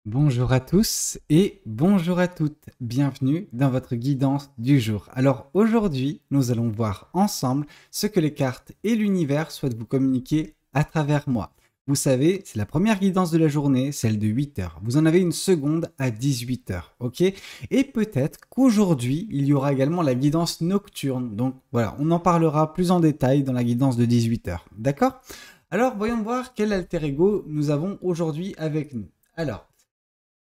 Bonjour à tous et bonjour à toutes. Bienvenue dans votre guidance du jour. Alors aujourd'hui, nous allons voir ensemble ce que les cartes et l'univers souhaitent vous communiquer à travers moi. Vous savez, c'est la première guidance de la journée, celle de 8 heures. Vous en avez une seconde à 18 heures, ok? Et peut-être qu'aujourd'hui, il y aura également la guidance nocturne. Donc voilà, on en parlera plus en détail dans la guidance de 18 heures, d'accord? Alors voyons voir quel alter ego nous avons aujourd'hui avec nous. Alors,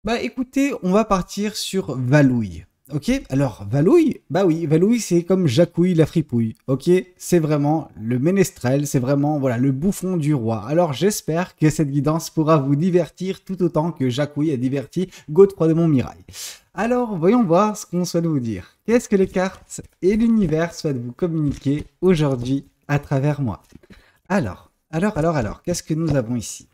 bah écoutez, on va partir sur Valouille. Ok, alors Valouille, bah oui, Valouille c'est comme Jacouille la fripouille. Ok, c'est vraiment le ménestrel, c'est vraiment voilà le bouffon du roi. Alors j'espère que cette guidance pourra vous divertir tout autant que Jacouille a diverti Godefroy de Montmirail. Alors voyons voir ce qu'on souhaite vous dire. Qu'est-ce que les cartes et l'univers souhaitent vous communiquer aujourd'hui à travers moi? Alors, qu'est-ce que nous avons ici?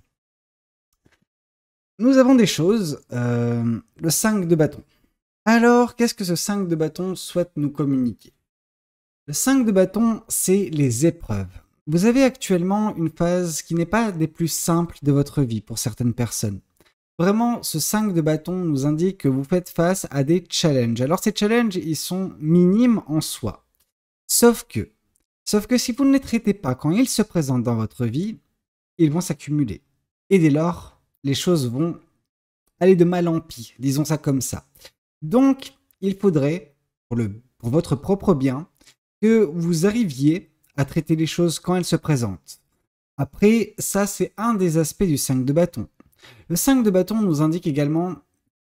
Nous avons des choses. Le 5 de bâton. Alors, qu'est-ce que ce 5 de bâton souhaite nous communiquer? Le 5 de bâton, c'est les épreuves. Vous avez actuellement une phase qui n'est pas des plus simples de votre vie pour certaines personnes. Vraiment, ce 5 de bâton nous indique que vous faites face à des challenges. Alors, ces challenges, ils sont minimes en soi. Sauf que, sauf que si vous ne les traitez pas quand ils se présentent dans votre vie, ils vont s'accumuler. Et dès lors, les choses vont aller de mal en pis, disons ça comme ça. Donc, il faudrait, pour votre propre bien, que vous arriviez à traiter les choses quand elles se présentent. Après, ça, c'est un des aspects du 5 de bâton. Le 5 de bâton nous indique également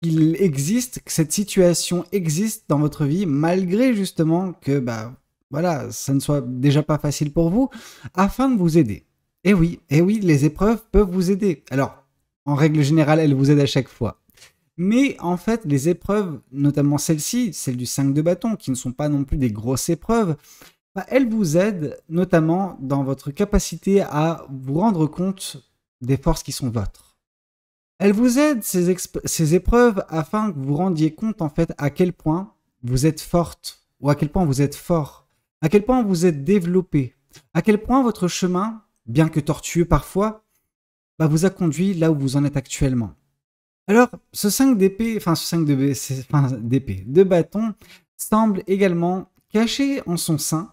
qu'il existe, que cette situation existe dans votre vie, malgré justement que, bah, voilà, ça ne soit déjà pas facile pour vous, afin de vous aider. Et oui, les épreuves peuvent vous aider. Alors, en règle générale, elles vous aident à chaque fois. Mais en fait, les épreuves, notamment celle-ci, celle du 5 de bâton, qui ne sont pas non plus des grosses épreuves, bah, elles vous aident notamment dans votre capacité à vous rendre compte des forces qui sont vôtres. Elles vous aident, ces épreuves, afin que vous vous rendiez compte en fait à quel point vous êtes forte, ou à quel point vous êtes fort, à quel point vous êtes développé, à quel point votre chemin, bien que tortueux parfois, bah, vous a conduit là où vous en êtes actuellement. Alors, ce 5 d'épée, enfin ce 5 d'épée, de bâton, semble également caché en son sein.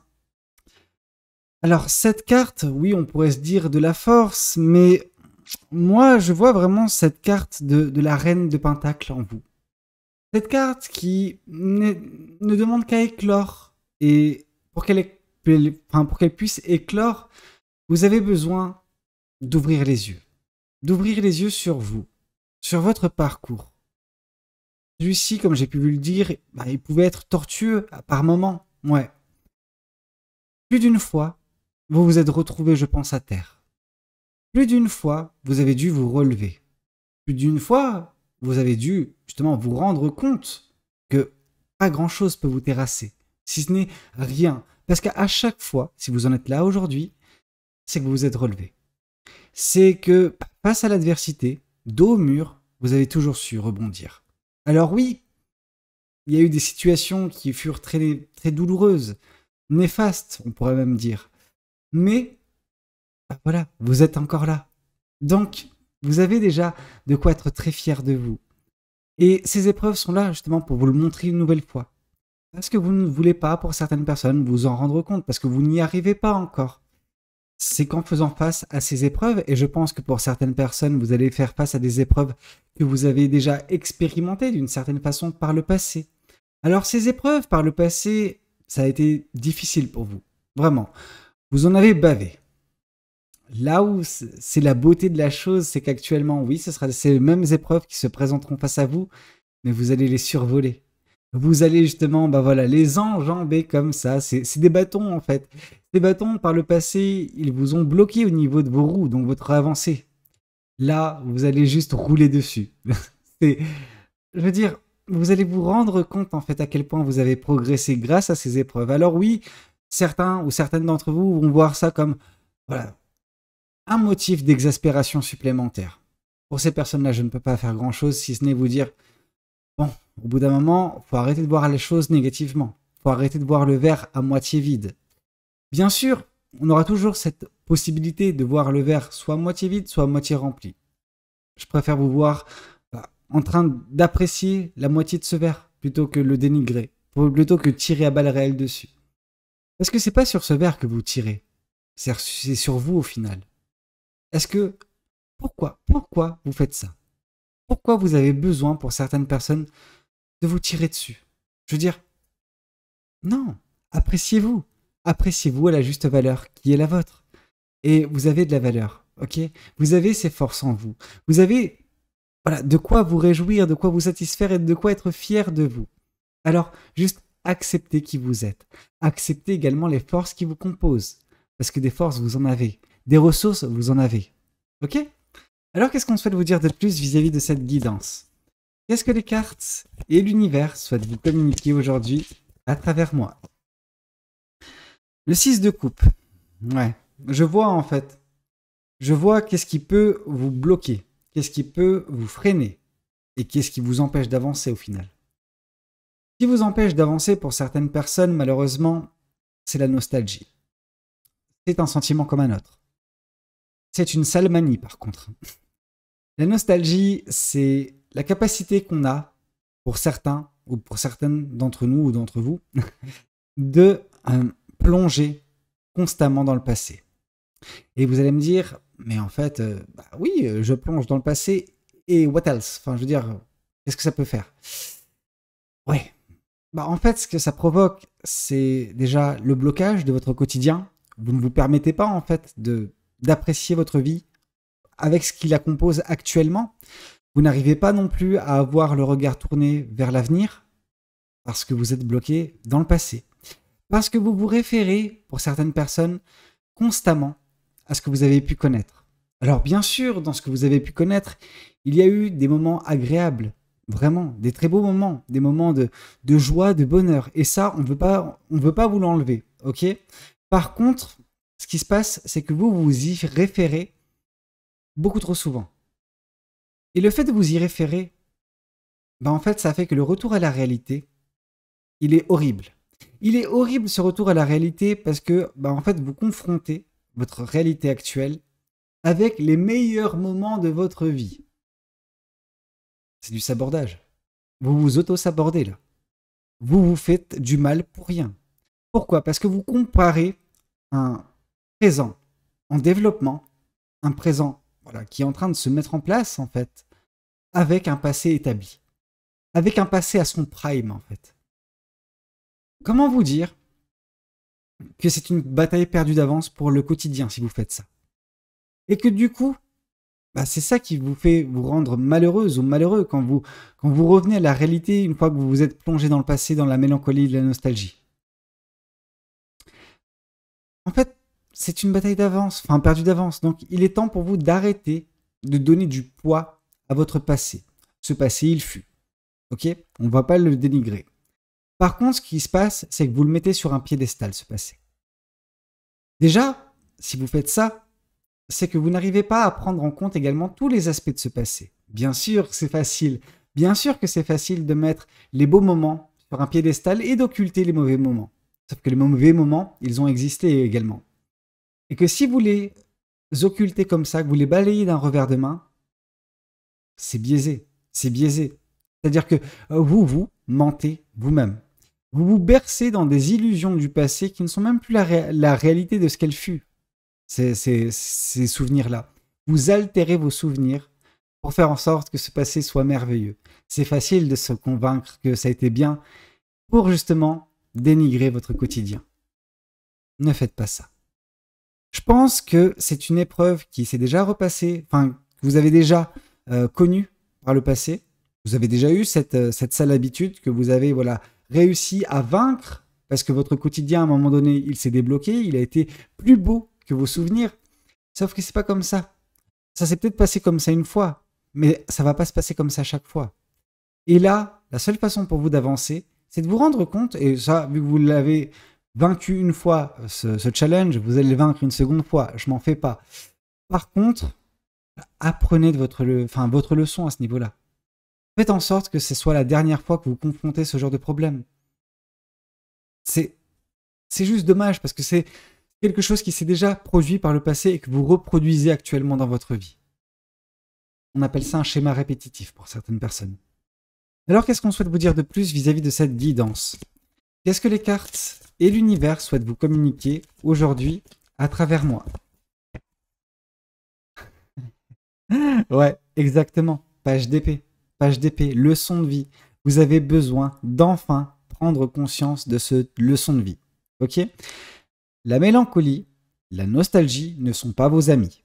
Alors, cette carte, oui, on pourrait se dire de la force, mais moi, je vois vraiment cette carte de la reine de Pentacle en vous. Cette carte qui ne demande qu'à éclore. Et pour qu'elle puisse éclore, vous avez besoin d'ouvrir les yeux. D'ouvrir les yeux sur vous, sur votre parcours. Celui-ci, comme j'ai pu vous le dire, bah, il pouvait être tortueux par moments. Ouais. Plus d'une fois, vous vous êtes retrouvé, je pense, à terre. Plus d'une fois, vous avez dû vous relever. Plus d'une fois, vous avez dû justement vous rendre compte que pas grand-chose peut vous terrasser, si ce n'est rien. Parce qu'à chaque fois, si vous en êtes là aujourd'hui, c'est que vous vous êtes relevé. C'est que face à l'adversité, dos au mur, vous avez toujours su rebondir. Alors oui, il y a eu des situations qui furent très, très douloureuses, néfastes, on pourrait même dire. Mais bah voilà, vous êtes encore là. Donc, vous avez déjà de quoi être très fier de vous. Et ces épreuves sont là justement pour vous le montrer une nouvelle fois. Parce que vous ne voulez pas, pour certaines personnes, vous en rendre compte, parce que vous n'y arrivez pas encore. C'est qu'en faisant face à ces épreuves, et je pense que pour certaines personnes, vous allez faire face à des épreuves que vous avez déjà expérimentées d'une certaine façon par le passé. Alors ces épreuves par le passé, ça a été difficile pour vous, vraiment. Vous en avez bavé. Là où c'est la beauté de la chose, c'est qu'actuellement, oui, ce sera ces mêmes épreuves qui se présenteront face à vous, mais vous allez les survoler. Vous allez justement, bah voilà, les enjamber comme ça. C'est des bâtons en fait. Ces bâtons, par le passé, ils vous ont bloqué au niveau de vos roues, donc votre avancée. Là, vous allez juste rouler dessus. c'est, je veux dire, vous allez vous rendre compte en fait à quel point vous avez progressé grâce à ces épreuves. Alors oui, certains ou certaines d'entre vous vont voir ça comme, voilà, un motif d'exaspération supplémentaire. Pour ces personnes-là, je ne peux pas faire grand-chose si ce n'est vous dire, bon, au bout d'un moment, faut arrêter de voir les choses négativement. Faut arrêter de voir le verre à moitié vide. Bien sûr, on aura toujours cette possibilité de voir le verre soit à moitié vide, soit à moitié rempli. Je préfère vous voir en train d'apprécier la moitié de ce verre plutôt que le dénigrer, plutôt que tirer à balles réelles dessus. Parce que c'est pas sur ce verre que vous tirez, c'est sur vous au final. Est-ce que pourquoi vous faites ça? Pourquoi vous avez besoin pour certaines personnes de vous tirer dessus? Je veux dire, non, appréciez-vous. Appréciez-vous à la juste valeur qui est la vôtre. Et vous avez de la valeur, ok? Vous avez ces forces en vous. Vous avez voilà, de quoi vous réjouir, de quoi vous satisfaire et de quoi être fier de vous. Alors, juste acceptez qui vous êtes. Acceptez également les forces qui vous composent. Parce que des forces, vous en avez. Des ressources, vous en avez. Ok? Alors, qu'est-ce qu'on souhaite vous dire de plus vis-à-vis de cette guidance? Qu'est-ce que les cartes et l'univers souhaitent vous communiquer aujourd'hui à travers moi? Le 6 de coupe. Ouais, je vois en fait. Je vois qu'est-ce qui peut vous bloquer, qu'est-ce qui peut vous freiner et qu'est-ce qui vous empêche d'avancer au final. Ce qui vous empêche d'avancer pour certaines personnes, malheureusement, c'est la nostalgie. C'est un sentiment comme un autre. C'est une sale manie par contre. La nostalgie, c'est la capacité qu'on a, pour certains, ou pour certaines d'entre nous ou d'entre vous, de plonger constamment dans le passé. Et vous allez me dire, mais en fait, oui, je plonge dans le passé, et what else? Enfin, je veux dire, qu'est-ce que ça peut faire? Ouais. En fait, ce que ça provoque, c'est déjà le blocage de votre quotidien. Vous ne vous permettez pas, en fait, d'apprécier votre vie avec ce qui la compose actuellement. Vous n'arrivez pas non plus à avoir le regard tourné vers l'avenir parce que vous êtes bloqué dans le passé. Parce que vous vous référez, pour certaines personnes, constamment à ce que vous avez pu connaître. Alors bien sûr, dans ce que vous avez pu connaître, il y a eu des moments agréables, vraiment, des très beaux moments, des moments de joie, de bonheur. Et ça, on ne veut pas vous l'enlever, ok? Par contre, ce qui se passe, c'est que vous vous y référez beaucoup trop souvent. Et le fait de vous y référer, en fait, ça fait que le retour à la réalité, il est horrible. Il est horrible ce retour à la réalité parce que, en fait, vous confrontez votre réalité actuelle avec les meilleurs moments de votre vie. C'est du sabordage. Vous vous auto-sabordez là. Vous vous faites du mal pour rien. Pourquoi? Parce que vous comparez un présent en développement, un présent qui est en train de se mettre en place en fait, avec un passé établi. Avec un passé à son prime en fait. Comment vous dire que c'est une bataille perdue d'avance pour le quotidien si vous faites ça? Et que du coup, c'est ça qui vous fait vous rendre malheureuse ou malheureux quand vous revenez à la réalité une fois que vous vous êtes plongé dans le passé, dans la mélancolie et la nostalgie. En fait, c'est une bataille d'avance, enfin perdue d'avance. Donc il est temps pour vous d'arrêter de donner du poids à votre passé. Ce passé, il fut. Ok? On ne va pas le dénigrer. Par contre, ce qui se passe, c'est que vous le mettez sur un piédestal, ce passé. Déjà, si vous faites ça, c'est que vous n'arrivez pas à prendre en compte également tous les aspects de ce passé. Bien sûr que c'est facile. Bien sûr que c'est facile de mettre les beaux moments sur un piédestal et d'occulter les mauvais moments. Sauf que les mauvais moments, ils ont existé également. Et que si vous les occultez comme ça, que vous les balayez d'un revers de main, c'est biaisé. C'est biaisé. C'est-à-dire que vous mentez vous-même. Vous vous bercez dans des illusions du passé qui ne sont même plus la réalité de ce qu'elle fut. Ces souvenirs-là. Vous altérez vos souvenirs pour faire en sorte que ce passé soit merveilleux. C'est facile de se convaincre que ça a été bien pour justement dénigrer votre quotidien. Ne faites pas ça. Je pense que c'est une épreuve qui s'est déjà repassée, enfin, que vous avez déjà connue par le passé. Vous avez déjà eu cette sale habitude que vous avez réussi à vaincre parce que votre quotidien, à un moment donné, il s'est débloqué, il a été plus beau que vos souvenirs. Sauf que c'est pas comme ça. Ça s'est peut-être passé comme ça une fois, mais ça va pas se passer comme ça chaque fois. Et là, la seule façon pour vous d'avancer, c'est de vous rendre compte, et ça, vu que vous l'avez vaincu une fois, ce challenge, vous allez le vaincre une seconde fois, je m'en fais pas. Par contre, apprenez de votre leçon à ce niveau-là. Faites en sorte que ce soit la dernière fois que vous confrontez ce genre de problème. C'est juste dommage parce que c'est quelque chose qui s'est déjà produit par le passé et que vous reproduisez actuellement dans votre vie. On appelle ça un schéma répétitif pour certaines personnes. Alors, qu'est-ce qu'on souhaite vous dire de plus vis-à-vis de cette guidance? Qu'est-ce que les cartes et l'univers souhaitent vous communiquer aujourd'hui à travers moi? Ouais, exactement. Page d'épée. Page d'épée, leçon de vie. Vous avez besoin d'enfin prendre conscience de ce leçon de vie. Ok? La mélancolie, la nostalgie ne sont pas vos amis.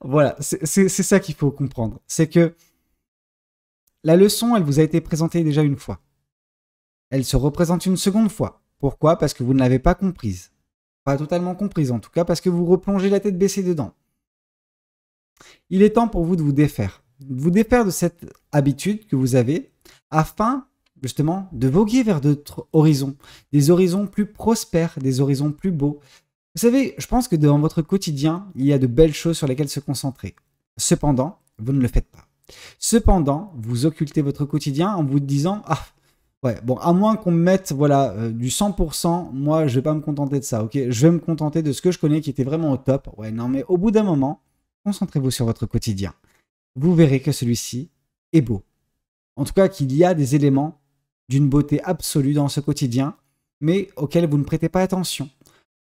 Voilà, c'est ça qu'il faut comprendre. C'est que la leçon, elle vous a été présentée déjà une fois. Elle se représente une seconde fois. Pourquoi? Parce que vous ne l'avez pas comprise. Pas totalement comprise en tout cas, parce que vous replongez la tête baissée dedans. Il est temps pour vous de vous défaire. De vous défaire de cette habitude que vous avez afin justement de voguer vers d'autres horizons. Des horizons plus prospères, des horizons plus beaux. Vous savez, je pense que dans votre quotidien, il y a de belles choses sur lesquelles se concentrer. Cependant, vous ne le faites pas. Cependant, vous occultez votre quotidien en vous disant « Ah, ouais, bon, à moins qu'on me mette voilà, du 100%, moi, je vais pas me contenter de ça, ok? Je vais me contenter de ce que je connais qui était vraiment au top. » Ouais, non, mais au bout d'un moment, concentrez-vous sur votre quotidien. Vous verrez que celui-ci est beau. En tout cas, qu'il y a des éléments d'une beauté absolue dans ce quotidien, mais auxquels vous ne prêtez pas attention.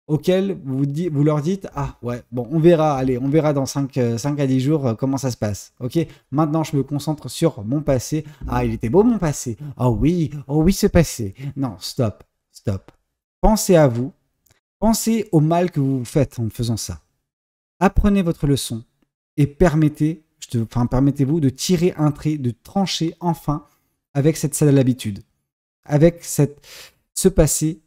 Auxquels vous leur dites « Ah ouais, bon, on verra, allez, on verra dans 5 à 10 jours comment ça se passe. Ok, maintenant je me concentre sur mon passé. Ah, il était beau mon passé. Oh oui, ce passé. » Non, stop, stop. Pensez à vous. Pensez au mal que vous vous faites en faisant ça. Apprenez votre leçon et permettez-vous de tirer un trait, de trancher enfin avec cette sale habitude, avec ce passé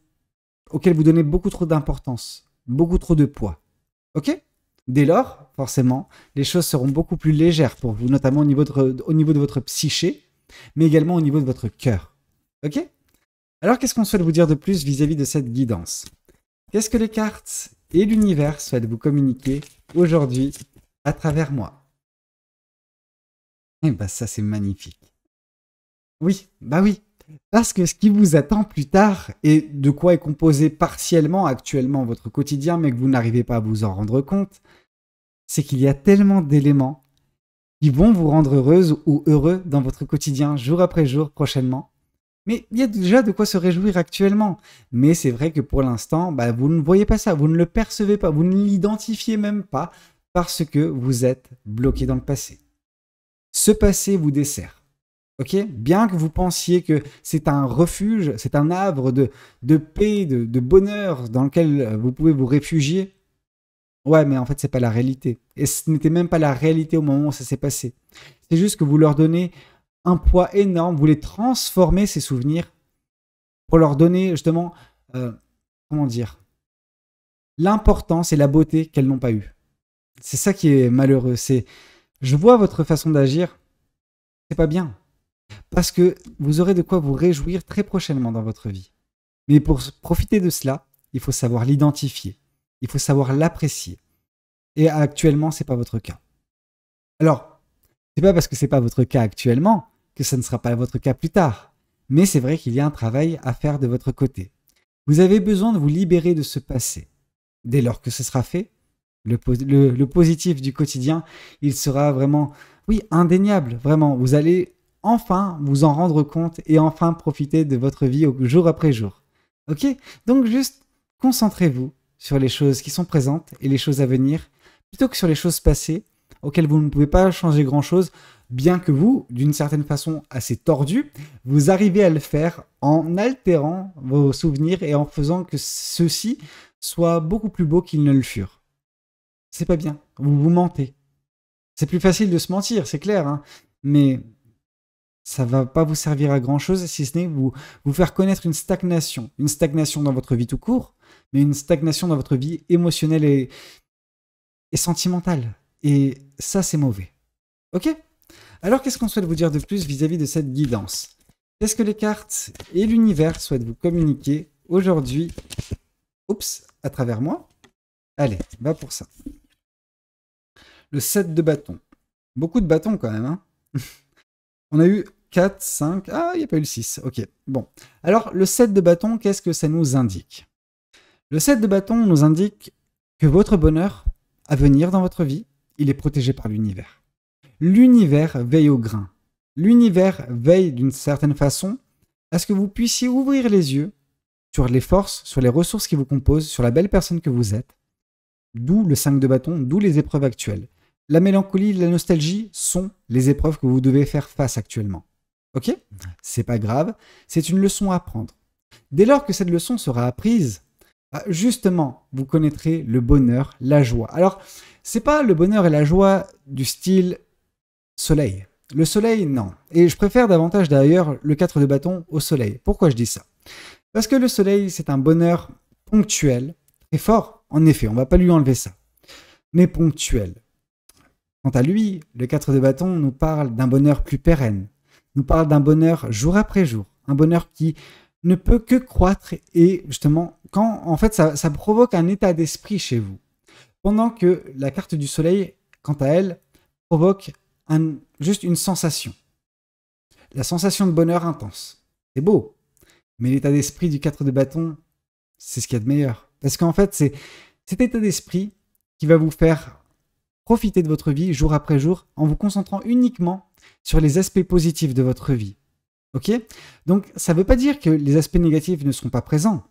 auquel vous donnez beaucoup trop d'importance, beaucoup trop de poids. Ok? Dès lors, forcément, les choses seront beaucoup plus légères pour vous, notamment au niveau de votre psyché, mais également au niveau de votre cœur. Ok? Alors, qu'est-ce qu'on souhaite vous dire de plus vis-à-vis de cette guidance? Qu'est-ce que les cartes et l'univers souhaitent vous communiquer aujourd'hui à travers moi? Eh ben, ça, c'est magnifique. Oui, bah oui. Parce que ce qui vous attend plus tard et de quoi est composé partiellement actuellement votre quotidien, mais que vous n'arrivez pas à vous en rendre compte, c'est qu'il y a tellement d'éléments qui vont vous rendre heureuse ou heureux dans votre quotidien, jour après jour, prochainement. Mais il y a déjà de quoi se réjouir actuellement. Mais c'est vrai que pour l'instant, bah, vous ne voyez pas ça, vous ne le percevez pas, vous ne l'identifiez même pas parce que vous êtes bloqué dans le passé. Ce passé vous dessert. Ok, bien que vous pensiez que c'est un refuge, c'est un havre de paix, de bonheur dans lequel vous pouvez vous réfugier, ouais, mais en fait, c'est pas la réalité. Et ce n'était même pas la réalité au moment où ça s'est passé. C'est juste que vous leur donnez un poids énorme, vous les transformez, ces souvenirs, pour leur donner justement, comment dire, l'importance et la beauté qu'elles n'ont pas eue. C'est ça qui est malheureux. Je vois votre façon d'agir, c'est pas bien. Parce que vous aurez de quoi vous réjouir très prochainement dans votre vie. Mais pour profiter de cela, il faut savoir l'identifier. Il faut savoir l'apprécier. Et actuellement, ce n'est pas votre cas. Alors, ce n'est pas parce que ce n'est pas votre cas actuellement que ça ne sera pas votre cas plus tard. Mais c'est vrai qu'il y a un travail à faire de votre côté. Vous avez besoin de vous libérer de ce passé. Dès lors que ce sera fait, le positif du quotidien, il sera vraiment, oui, indéniable. Vraiment, vous allez enfin vous en rendre compte et enfin profiter de votre vie jour après jour. Ok? Donc juste concentrez-vous sur les choses qui sont présentes et les choses à venir, plutôt que sur les choses passées auxquelles vous ne pouvez pas changer grand-chose, bien que vous, d'une certaine façon assez tordue, vous arrivez à le faire en altérant vos souvenirs et en faisant que ceux-ci soient beaucoup plus beaux qu'ils ne le furent. C'est pas bien, vous vous mentez. C'est plus facile de se mentir, c'est clair, hein, mais ça ne va pas vous servir à grand-chose si ce n'est vous faire connaître une stagnation dans votre vie tout court, mais une stagnation dans votre vie émotionnelle et sentimentale. Et ça, c'est mauvais. Ok? Alors, qu'est-ce qu'on souhaite vous dire de plus vis-à-vis de cette guidance? Qu'est-ce que les cartes et l'univers souhaitent vous communiquer aujourd'hui? Oups, à travers moi. Allez, va pour ça. Le 7 de bâton. Beaucoup de bâtons quand même, hein. On a eu 4, 5, ah, il n'y a pas eu le 6, ok. Bon, alors le 7 de bâton, qu'est-ce que ça nous indique? Le 7 de bâton nous indique que votre bonheur à venir dans votre vie il est protégé par l'univers. L'univers veille au grain. L'univers veille d'une certaine façon à ce que vous puissiez ouvrir les yeux sur les forces, sur les ressources qui vous composent, sur la belle personne que vous êtes. D'où le 5 de bâton, d'où les épreuves actuelles. La mélancolie, la nostalgie sont les épreuves que vous devez faire face actuellement. Ok? C'est pas grave, c'est une leçon à apprendre. Dès lors que cette leçon sera apprise, justement, vous connaîtrez le bonheur, la joie. Alors, c'est pas le bonheur et la joie du style soleil. Le soleil, non. Et je préfère davantage d'ailleurs le 4 de bâton au soleil. Pourquoi je dis ça? Parce que le soleil, c'est un bonheur ponctuel, très fort, en effet, on va pas lui enlever ça, mais ponctuel. Quant à lui, le 4 de bâton nous parle d'un bonheur plus pérenne, nous parle d'un bonheur jour après jour, un bonheur qui ne peut que croître et justement, quand en fait ça provoque un état d'esprit chez vous. Pendant que la carte du soleil, quant à elle, provoque juste une sensation. La sensation de bonheur intense. C'est beau. Mais l'état d'esprit du 4 de bâton, c'est ce qu'il y a de meilleur. Parce qu'en fait, c'est cet état d'esprit qui va vous faire profiter de votre vie jour après jour en vous concentrant uniquement sur les aspects positifs de votre vie. Ok? Donc, ça ne veut pas dire que les aspects négatifs ne seront pas présents.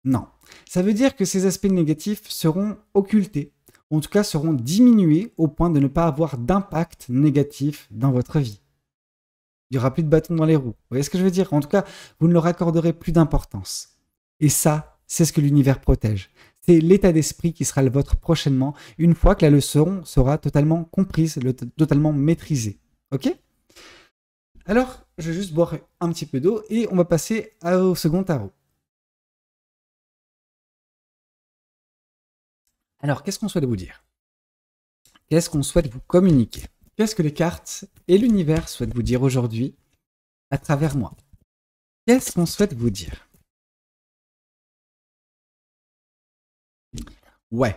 Non. Ça veut dire que ces aspects négatifs seront occultés, ou en tout cas seront diminués au point de ne pas avoir d'impact négatif dans votre vie. Il n'y aura plus de bâton dans les roues. Vous voyez ce que je veux dire? En tout cas, vous ne leur accorderez plus d'importance. Et ça, c'est ce que l'univers protège. C'est l'état d'esprit qui sera le vôtre prochainement, une fois que la leçon sera totalement comprise, totalement maîtrisée. Ok? Alors, je vais juste boire un petit peu d'eau et on va passer au second tarot. Alors, qu'est-ce qu'on souhaite vous dire? Qu'est-ce qu'on souhaite vous communiquer? Qu'est-ce que les cartes et l'univers souhaitent vous dire aujourd'hui à travers moi? Qu'est-ce qu'on souhaite vous dire? Ouais.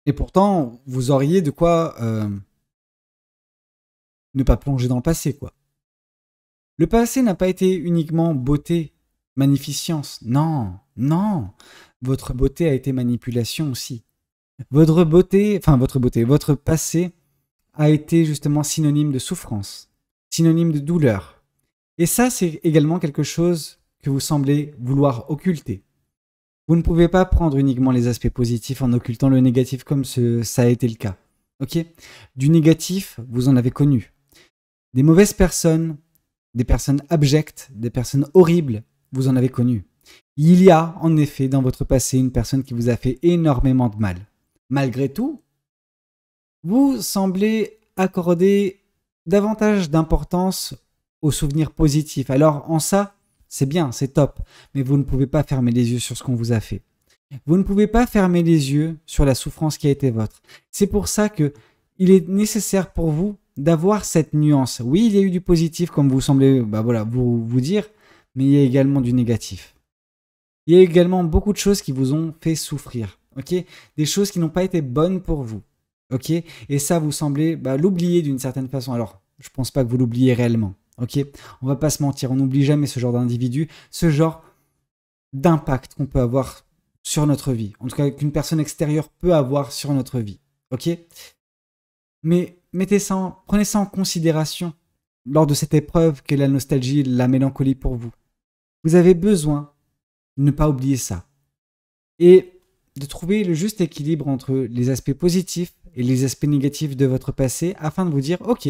Et pourtant, vous auriez de quoi ne pas plonger dans le passé, quoi. Le passé n'a pas été uniquement beauté, magnificence. Non, non. Votre beauté a été manipulation aussi. Votre passé a été justement synonyme de souffrance, synonyme de douleur. Et ça, c'est également quelque chose que vous semblez vouloir occulter. Vous ne pouvez pas prendre uniquement les aspects positifs en occultant le négatif comme ça a été le cas. Ok? Du négatif, vous en avez connu. Des mauvaises personnes, des personnes abjectes, des personnes horribles, vous en avez connu. Il y a en effet dans votre passé une personne qui vous a fait énormément de mal. Malgré tout, vous semblez accorder davantage d'importance aux souvenirs positifs. Alors en ça, c'est bien, c'est top, mais vous ne pouvez pas fermer les yeux sur ce qu'on vous a fait. Vous ne pouvez pas fermer les yeux sur la souffrance qui a été vôtre. C'est pour ça que il est nécessaire pour vous d'avoir cette nuance. Oui, il y a eu du positif, comme vous semblez vous dire, mais il y a également du négatif. Il y a également beaucoup de choses qui vous ont fait souffrir. Ok? Des choses qui n'ont pas été bonnes pour vous. Ok? Et ça, vous semblez l'oublier d'une certaine façon. Alors, je pense pas que vous l'oubliez réellement. Ok? On va pas se mentir, on n'oublie jamais ce genre d'individu, ce genre d'impact qu'on peut avoir sur notre vie. En tout cas, qu'une personne extérieure peut avoir sur notre vie. Ok? Mais prenez ça en considération lors de cette épreuve qu'est la nostalgie, la mélancolie pour vous. Vous avez besoin de ne pas oublier ça. Et de trouver le juste équilibre entre les aspects positifs et les aspects négatifs de votre passé afin de vous dire, ok,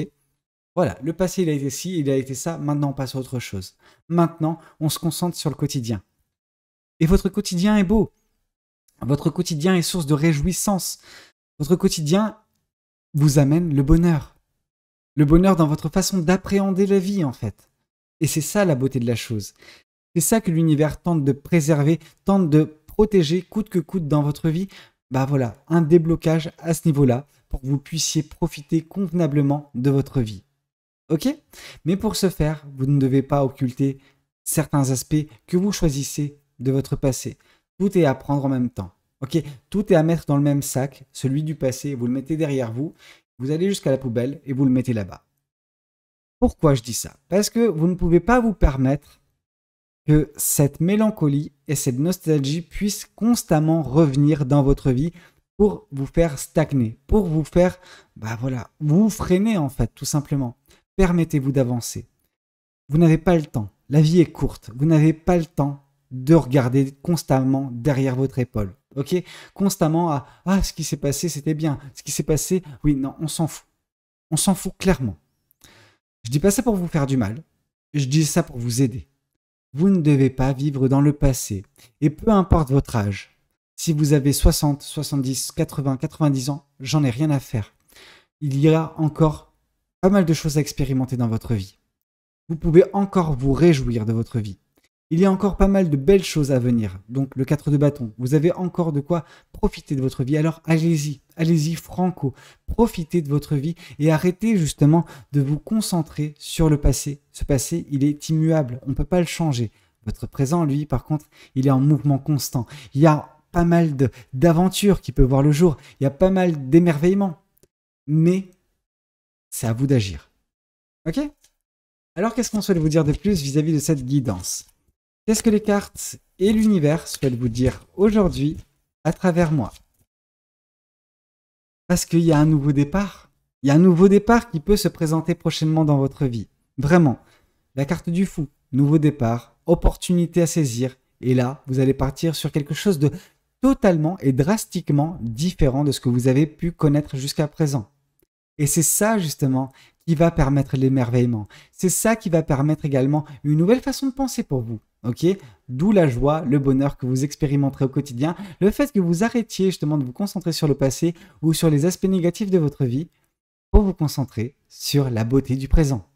voilà, le passé il a été ci, il a été ça, maintenant on passe à autre chose. Maintenant, on se concentre sur le quotidien. Et votre quotidien est beau. Votre quotidien est source de réjouissance. Votre quotidien vous amène le bonheur. Le bonheur dans votre façon d'appréhender la vie, en fait. Et c'est ça la beauté de la chose. C'est ça que l'univers tente de préserver, tente de protéger coûte que coûte dans votre vie. Voilà, un déblocage à ce niveau-là pour que vous puissiez profiter convenablement de votre vie. Ok? Mais pour ce faire, vous ne devez pas occulter certains aspects que vous choisissez de votre passé. Tout est à prendre en même temps. Ok? Tout est à mettre dans le même sac, celui du passé, vous le mettez derrière vous, vous allez jusqu'à la poubelle et vous le mettez là-bas. Pourquoi je dis ça? Parce que vous ne pouvez pas vous permettre que cette mélancolie et cette nostalgie puissent constamment revenir dans votre vie pour vous faire stagner, pour vous faire, voilà, vous freiner en fait, tout simplement. Permettez-vous d'avancer. Vous n'avez pas le temps. La vie est courte. Vous n'avez pas le temps de regarder constamment derrière votre épaule. Ok? Constamment à ce qui s'est passé, c'était bien. Ce qui s'est passé, oui, non, on s'en fout. On s'en fout clairement. Je dis pas ça pour vous faire du mal. Je dis ça pour vous aider. Vous ne devez pas vivre dans le passé. Et peu importe votre âge, si vous avez 60, 70, 80, 90 ans, j'en ai rien à faire. Il y a encore pas mal de choses à expérimenter dans votre vie. Vous pouvez encore vous réjouir de votre vie. Il y a encore pas mal de belles choses à venir. Donc le 4 de bâton, vous avez encore de quoi profiter de votre vie. Alors allez-y, allez-y franco. Profitez de votre vie et arrêtez justement de vous concentrer sur le passé. Ce passé, il est immuable, on ne peut pas le changer. Votre présent, lui, par contre, il est en mouvement constant. Il y a pas mal d'aventures qui peuvent voir le jour. Il y a pas mal d'émerveillements. Mais c'est à vous d'agir. Ok ? Alors qu'est-ce qu'on souhaite vous dire de plus vis-à-vis de cette guidance ? Qu'est-ce que les cartes et l'univers souhaitent vous dire aujourd'hui à travers moi? Parce qu'il y a un nouveau départ. Il y a un nouveau départ qui peut se présenter prochainement dans votre vie. Vraiment. La carte du fou, nouveau départ, opportunité à saisir. Et là, vous allez partir sur quelque chose de totalement et drastiquement différent de ce que vous avez pu connaître jusqu'à présent. Et c'est ça justement qui va permettre l'émerveillement. C'est ça qui va permettre également une nouvelle façon de penser pour vous. Ok, d'où la joie, le bonheur que vous expérimenterez au quotidien, le fait que vous arrêtiez justement de vous concentrer sur le passé ou sur les aspects négatifs de votre vie pour vous concentrer sur la beauté du présent.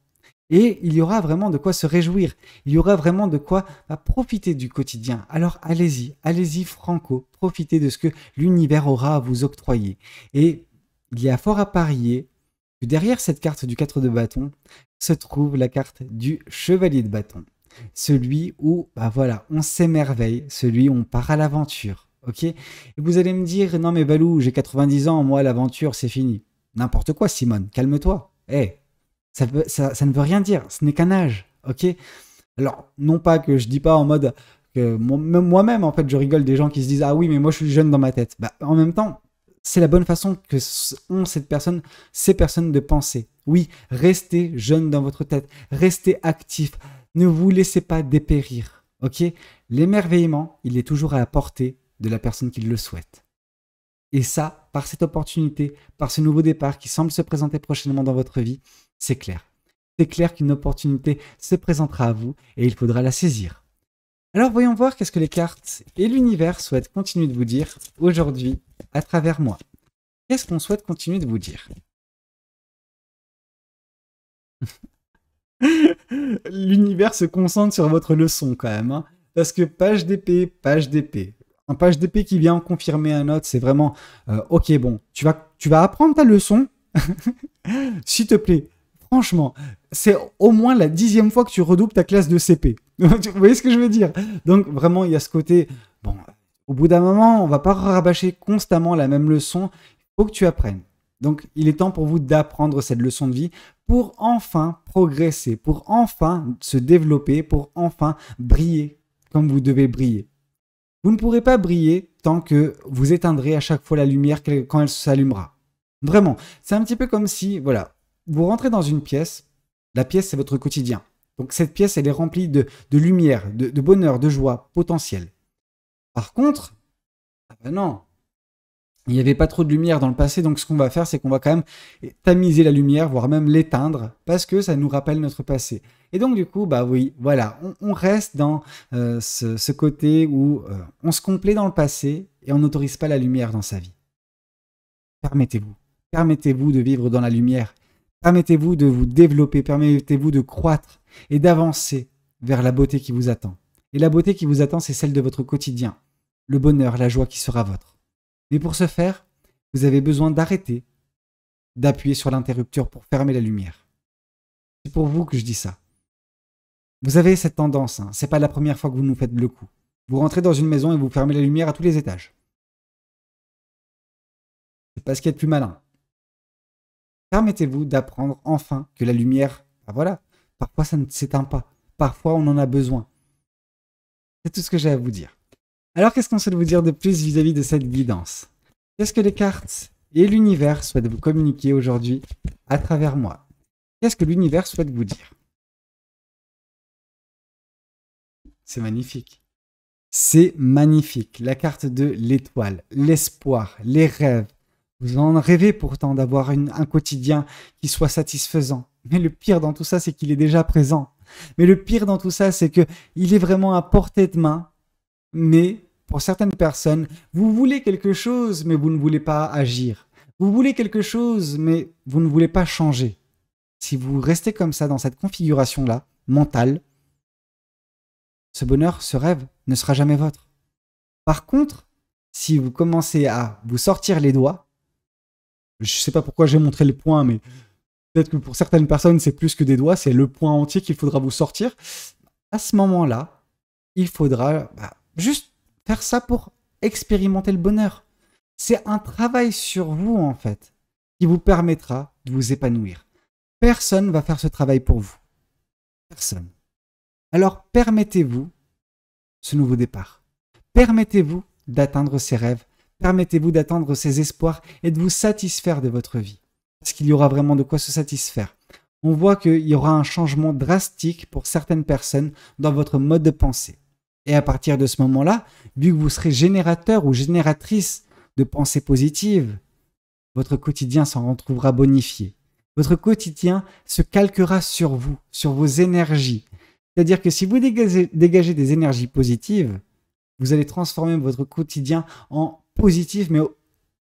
Et il y aura vraiment de quoi se réjouir, il y aura vraiment de quoi profiter du quotidien. Alors allez-y, allez-y franco, profitez de ce que l'univers aura à vous octroyer. Et il y a fort à parier que derrière cette carte du 4 de bâton se trouve la carte du chevalier de bâton. Celui où, voilà, on s'émerveille, celui où on part à l'aventure, ok? Et vous allez me dire, non mais Valou, j'ai 90 ans, moi l'aventure c'est fini. N'importe quoi Simone, calme-toi. Ça ne veut rien dire, ce n'est qu'un âge, ok? Alors, non pas que je dis pas en mode que moi-même, en fait, je rigole des gens qui se disent, ah oui, mais moi je suis jeune dans ma tête. En même temps, c'est la bonne façon que ont ces personnes de penser. Oui, restez jeune dans votre tête, restez actif. Ne vous laissez pas dépérir, ok? L'émerveillement, il est toujours à la portée de la personne qui le souhaite. Et ça, par cette opportunité, par ce nouveau départ qui semble se présenter prochainement dans votre vie, c'est clair. C'est clair qu'une opportunité se présentera à vous et il faudra la saisir. Alors voyons voir qu'est-ce que les cartes et l'univers souhaitent continuer de vous dire aujourd'hui à travers moi. Qu'est-ce qu'on souhaite continuer de vous dire? L'univers se concentre sur votre leçon quand même, hein, parce que page d'épée, page d'épée. Un page d'épée qui vient confirmer un autre, c'est vraiment ok, bon, tu vas apprendre ta leçon, s'il te plaît. Franchement, c'est au moins la 10e fois que tu redoubles ta classe de CP. Vous voyez ce que je veux dire? Donc vraiment, il y a ce côté, bon, au bout d'un moment, on va pas rabâcher constamment la même leçon, il faut que tu apprennes. Donc, il est temps pour vous d'apprendre cette leçon de vie pour enfin progresser, pour enfin se développer, pour enfin briller comme vous devez briller. Vous ne pourrez pas briller tant que vous éteindrez à chaque fois la lumière quand elle s'allumera. Vraiment, c'est un petit peu comme si, voilà, vous rentrez dans une pièce, la pièce c'est votre quotidien. Donc cette pièce, elle est remplie de lumière, de bonheur, de joie potentielle. Par contre, non, il n'y avait pas trop de lumière dans le passé, donc ce qu'on va faire, c'est qu'on va quand même tamiser la lumière, voire même l'éteindre, parce que ça nous rappelle notre passé. Et donc du coup, oui, voilà, on reste dans ce côté où on se complaît dans le passé et on n'autorise pas la lumière dans sa vie. Permettez-vous de vivre dans la lumière, permettez-vous de vous développer, permettez-vous de croître et d'avancer vers la beauté qui vous attend. Et la beauté qui vous attend, c'est celle de votre quotidien, le bonheur, la joie qui sera vôtre. Mais pour ce faire, vous avez besoin d'arrêter d'appuyer sur l'interrupteur pour fermer la lumière. C'est pour vous que je dis ça. Vous avez cette tendance, c'est pas la première fois que vous nous faites le coup. Vous rentrez dans une maison et vous fermez la lumière à tous les étages. C'est pas ce qu'il y a de plus malin. Permettez-vous d'apprendre enfin que la lumière, voilà, parfois ça ne s'éteint pas. Parfois on en a besoin. C'est tout ce que j'ai à vous dire. Alors qu'est-ce qu'on souhaite vous dire de plus vis-à-vis de cette guidance? Qu'est-ce que les cartes et l'univers souhaitent vous communiquer aujourd'hui à travers moi? Qu'est-ce que l'univers souhaite vous dire? C'est magnifique. C'est magnifique. La carte de l'étoile, l'espoir, les rêves. Vous en rêvez pourtant d'avoir un quotidien qui soit satisfaisant. Mais le pire dans tout ça, c'est qu'il est déjà présent. Mais le pire dans tout ça, c'est qu'il est vraiment à portée de main. Mais pour certaines personnes, vous voulez quelque chose, mais vous ne voulez pas agir. Vous voulez quelque chose, mais vous ne voulez pas changer. Si vous restez comme ça dans cette configuration-là, mentale, ce bonheur, ce rêve ne sera jamais votre. Par contre, si vous commencez à vous sortir les doigts, je ne sais pas pourquoi j'ai montré les poings, mais peut-être que pour certaines personnes, c'est plus que des doigts, c'est le poing entier qu'il faudra vous sortir. À ce moment-là, il faudra juste faire ça pour expérimenter le bonheur. C'est un travail sur vous, en fait, qui vous permettra de vous épanouir. Personne ne va faire ce travail pour vous. Personne. Alors, permettez-vous ce nouveau départ. Permettez-vous d'atteindre ces rêves. Permettez-vous d'atteindre ces espoirs et de vous satisfaire de votre vie. Parce qu'il y aura vraiment de quoi se satisfaire. On voit qu'il y aura un changement drastique pour certaines personnes dans votre mode de pensée. Et à partir de ce moment-là, vu que vous serez générateur ou génératrice de pensées positives, votre quotidien s'en retrouvera bonifié. Votre quotidien se calquera sur vous, sur vos énergies. C'est-à-dire que si vous dégagez des énergies positives, vous allez transformer votre quotidien en positif, mais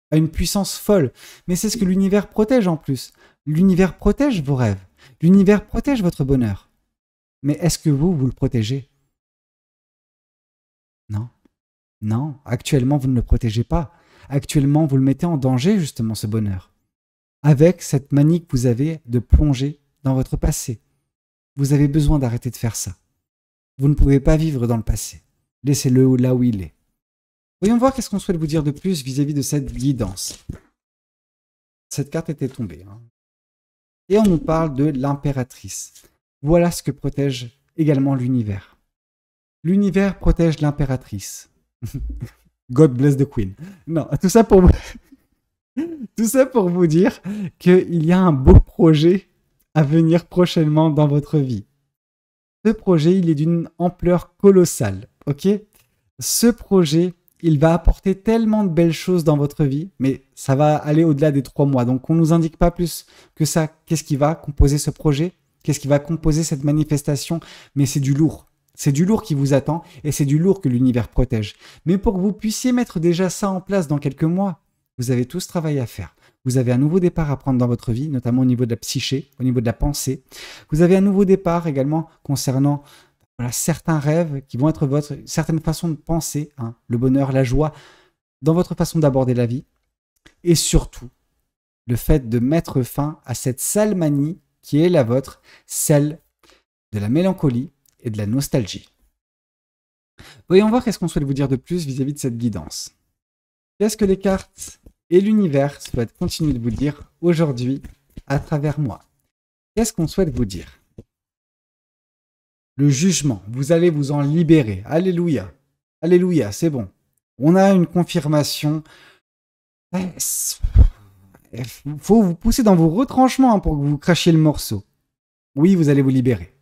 à une puissance folle. Mais c'est ce que l'univers protège en plus. L'univers protège vos rêves. L'univers protège votre bonheur. Mais est-ce que vous le protégez? Non. Non, actuellement, vous ne le protégez pas. Actuellement, vous le mettez en danger, justement, ce bonheur. Avec cette manie que vous avez de plonger dans votre passé. Vous avez besoin d'arrêter de faire ça. Vous ne pouvez pas vivre dans le passé. Laissez-le là où il est. Voyons voir qu'est-ce qu'on souhaite vous dire de plus vis-à-vis de cette guidance. Cette carte était tombée. Et on nous parle de l'impératrice. Voilà ce que protège également l'univers. L'univers protège l'impératrice. God bless the Queen. Non, tout ça pour vous dire qu'il y a un beau projet à venir prochainement dans votre vie. Ce projet, il est d'une ampleur colossale, ok? Ce projet, il va apporter tellement de belles choses dans votre vie, mais ça va aller au-delà des 3 mois. Donc, on ne nous indique pas plus que ça. Qu'est-ce qui va composer ce projet? Qu'est-ce qui va composer cette manifestation? Mais c'est du lourd. C'est du lourd qui vous attend et c'est du lourd que l'univers protège. Mais pour que vous puissiez mettre déjà ça en place dans quelques mois, vous avez tout ce travail à faire. Vous avez un nouveau départ à prendre dans votre vie, notamment au niveau de la psyché, au niveau de la pensée. Vous avez un nouveau départ également concernant certains rêves qui vont être votre certaine façon de penser, le bonheur, la joie, dans votre façon d'aborder la vie. Et surtout, le fait de mettre fin à cette sale manie qui est la vôtre, celle de la mélancolie et de la nostalgie. Voyons voir qu'est-ce qu'on souhaite vous dire de plus vis-à-vis de cette guidance. Qu'est-ce que les cartes et l'univers souhaitent continuer de vous dire aujourd'hui à travers moi? Qu'est-ce qu'on souhaite vous dire? Le jugement, vous allez vous en libérer. Alléluia. Alléluia, c'est bon. On a une confirmation. Il faut vous pousser dans vos retranchements pour que vous crachiez le morceau. Oui, vous allez vous libérer.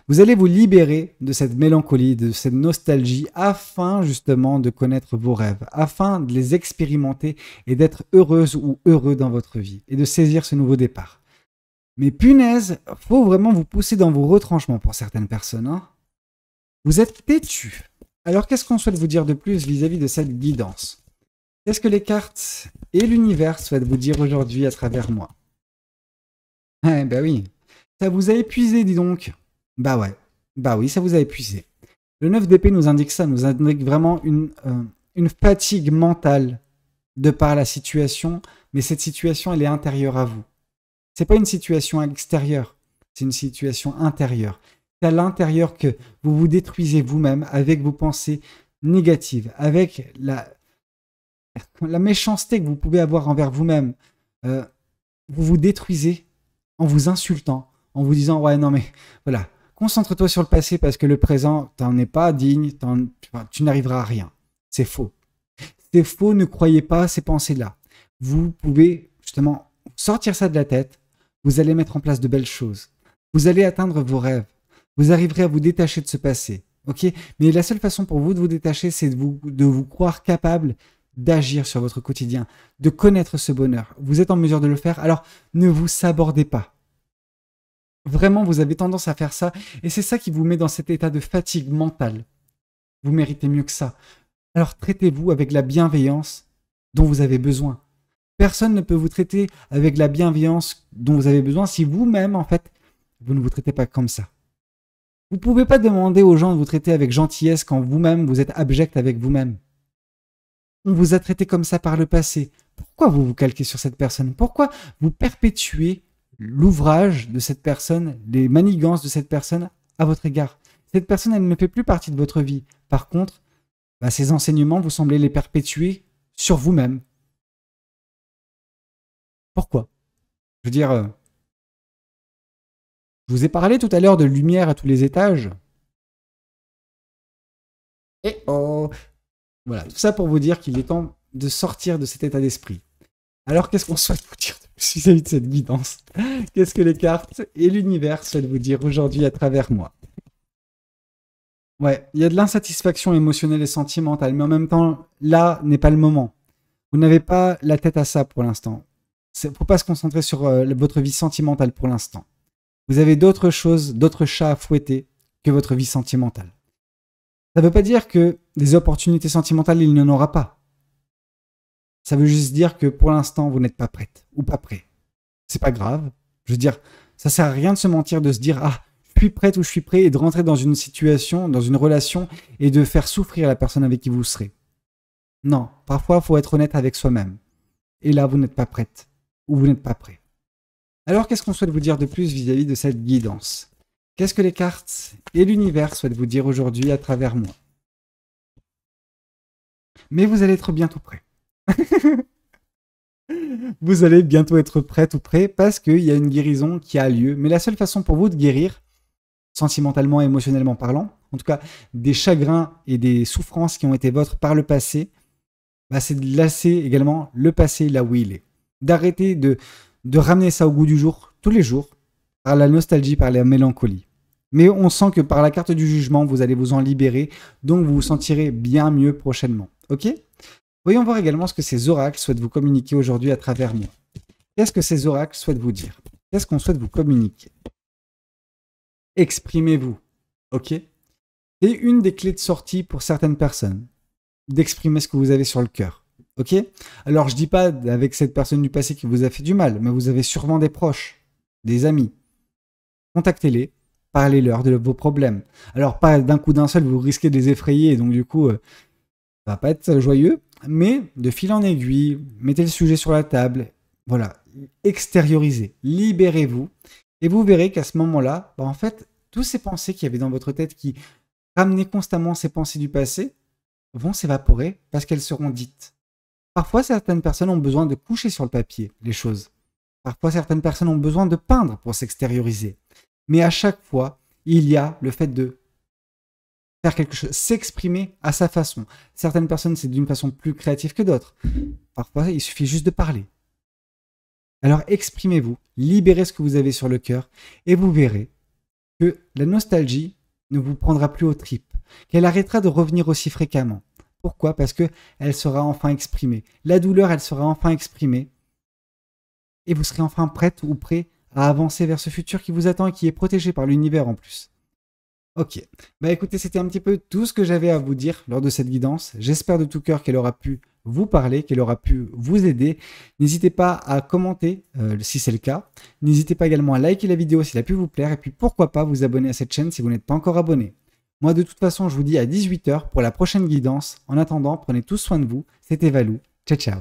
Vous allez vous libérer de cette mélancolie, de cette nostalgie, afin justement de connaître vos rêves, afin de les expérimenter et d'être heureuse ou heureux dans votre vie et de saisir ce nouveau départ. Mais punaise, faut vraiment vous pousser dans vos retranchements pour certaines personnes. Vous êtes têtus. Alors qu'est-ce qu'on souhaite vous dire de plus vis-à-vis de cette guidance? Qu'est-ce que les cartes et l'univers souhaitent vous dire aujourd'hui à travers moi? Ben oui, ça vous a épuisé, dis donc. Bah ouais, bah oui, ça vous a épuisé. Le 9 d'épée nous indique ça, nous indique vraiment une fatigue mentale de par la situation, mais cette situation, elle est intérieure à vous. C'est pas une situation extérieure, c'est une situation intérieure. C'est à l'intérieur que vous vous détruisez vous-même avec vos pensées négatives, avec la méchanceté que vous pouvez avoir envers vous-même. Vous vous détruisez en vous insultant, en vous disant « Ouais, non mais voilà, concentre-toi sur le passé parce que le présent, t'en es pas digne, tu n'arriveras à rien. » C'est faux. C'est faux, ne croyez pas à ces pensées-là. vous pouvez justement sortir ça de la tête. Vous allez mettre en place de belles choses. Vous allez atteindre vos rêves. Vous arriverez à vous détacher de ce passé. Ok? Mais la seule façon pour vous de vous détacher, c'est de vous croire capable d'agir sur votre quotidien, de connaître ce bonheur. Vous êtes en mesure de le faire, alors ne vous sabordez pas. Vraiment, vous avez tendance à faire ça, et c'est ça qui vous met dans cet état de fatigue mentale. Vous méritez mieux que ça. Alors traitez-vous avec la bienveillance dont vous avez besoin. Personne ne peut vous traiter avec la bienveillance dont vous avez besoin si vous-même, en fait, vous ne vous traitez pas comme ça. Vous ne pouvez pas demander aux gens de vous traiter avec gentillesse quand vous-même, vous êtes abject avec vous-même. On vous a traité comme ça par le passé. Pourquoi vous vous calquez sur cette personne? Pourquoi vous perpétuez l'ouvrage de cette personne, les manigances de cette personne à votre égard? Cette personne, elle ne fait plus partie de votre vie. Par contre, ces enseignements, vous semblez les perpétuer sur vous-même. Pourquoi? Je veux dire, je vous ai parlé tout à l'heure de lumière à tous les étages. Et oh! Voilà, tout ça pour vous dire qu'il est temps de sortir de cet état d'esprit. Alors, qu'est-ce qu'on souhaite vous dire vis-à-vis de cette guidance? Qu'est-ce que les cartes et l'univers souhaitent vous dire aujourd'hui à travers moi? Ouais, il y a de l'insatisfaction émotionnelle et sentimentale, mais en même temps, là n'est pas le moment. Vous n'avez pas la tête à ça pour l'instant. Il ne faut pas se concentrer sur votre vie sentimentale pour l'instant. Vous avez d'autres choses, d'autres chats à fouetter que votre vie sentimentale. Ça ne veut pas dire que des opportunités sentimentales, il n'y en aura pas. Ça veut juste dire que pour l'instant, vous n'êtes pas prête ou pas prêt. C'est pas grave. Je veux dire, ça sert à rien de se mentir, de se dire « Ah, je suis prête ou je suis prêt » et de rentrer dans une situation, dans une relation et de faire souffrir la personne avec qui vous serez. Non, parfois, il faut être honnête avec soi-même. Et là, vous n'êtes pas prête ou vous n'êtes pas prêt. Alors, qu'est-ce qu'on souhaite vous dire de plus vis-à-vis de cette guidance? Qu'est-ce que les cartes et l'univers souhaitent vous dire aujourd'hui à travers moi? Mais vous allez être bientôt prêt. Vous allez bientôt être prête ou prêt parce qu'il y a une guérison qui a lieu. Mais la seule façon pour vous de guérir, sentimentalement, émotionnellement parlant, en tout cas des chagrins et des souffrances qui ont été vôtres par le passé, c'est de laisser également le passé là où il est. D'arrêter de ramener ça au goût du jour, tous les jours, par la nostalgie, par la mélancolie. Mais on sent que par la carte du jugement, vous allez vous en libérer, donc vous vous sentirez bien mieux prochainement. Ok? Voyons voir également ce que ces oracles souhaitent vous communiquer aujourd'hui à travers moi. Qu'est-ce que ces oracles souhaitent vous dire? Qu'est-ce qu'on souhaite vous communiquer? Exprimez-vous. Ok? C'est une des clés de sortie pour certaines personnes, d'exprimer ce que vous avez sur le cœur. Ok? Alors, je dis pas avec cette personne du passé qui vous a fait du mal, mais vous avez sûrement des proches, des amis. Contactez-les, parlez-leur de vos problèmes. Alors, pas d'un coup d'un seul, vous risquez de les effrayer, et donc du coup, ça va pas être joyeux, mais de fil en aiguille, mettez le sujet sur la table, voilà, extériorisez, libérez-vous, et vous verrez qu'à ce moment-là, en fait, tous ces pensées qu'il y avait dans votre tête qui ramenaient constamment ces pensées du passé vont s'évaporer parce qu'elles seront dites. Parfois, certaines personnes ont besoin de coucher sur le papier les choses. Parfois, certaines personnes ont besoin de peindre pour s'extérioriser. Mais à chaque fois, il y a le fait de faire quelque chose, s'exprimer à sa façon. Certaines personnes, c'est d'une façon plus créative que d'autres. Parfois, il suffit juste de parler. Alors, exprimez-vous, libérez ce que vous avez sur le cœur et vous verrez que la nostalgie ne vous prendra plus aux tripes, qu'elle arrêtera de revenir aussi fréquemment. Pourquoi? Parce qu'elle sera enfin exprimée. La douleur, elle sera enfin exprimée et vous serez enfin prête ou prêt à avancer vers ce futur qui vous attend et qui est protégé par l'univers en plus. Ok, écoutez, c'était un petit peu tout ce que j'avais à vous dire lors de cette guidance. J'espère de tout cœur qu'elle aura pu vous parler, qu'elle aura pu vous aider. N'hésitez pas à commenter si c'est le cas. N'hésitez pas également à liker la vidéo si elle a pu vous plaire. Et puis pourquoi pas vous abonner à cette chaîne si vous n'êtes pas encore abonné. Moi de toute façon, je vous dis à 18 h pour la prochaine guidance. En attendant, prenez tous soin de vous. C'était Valou. Ciao, ciao.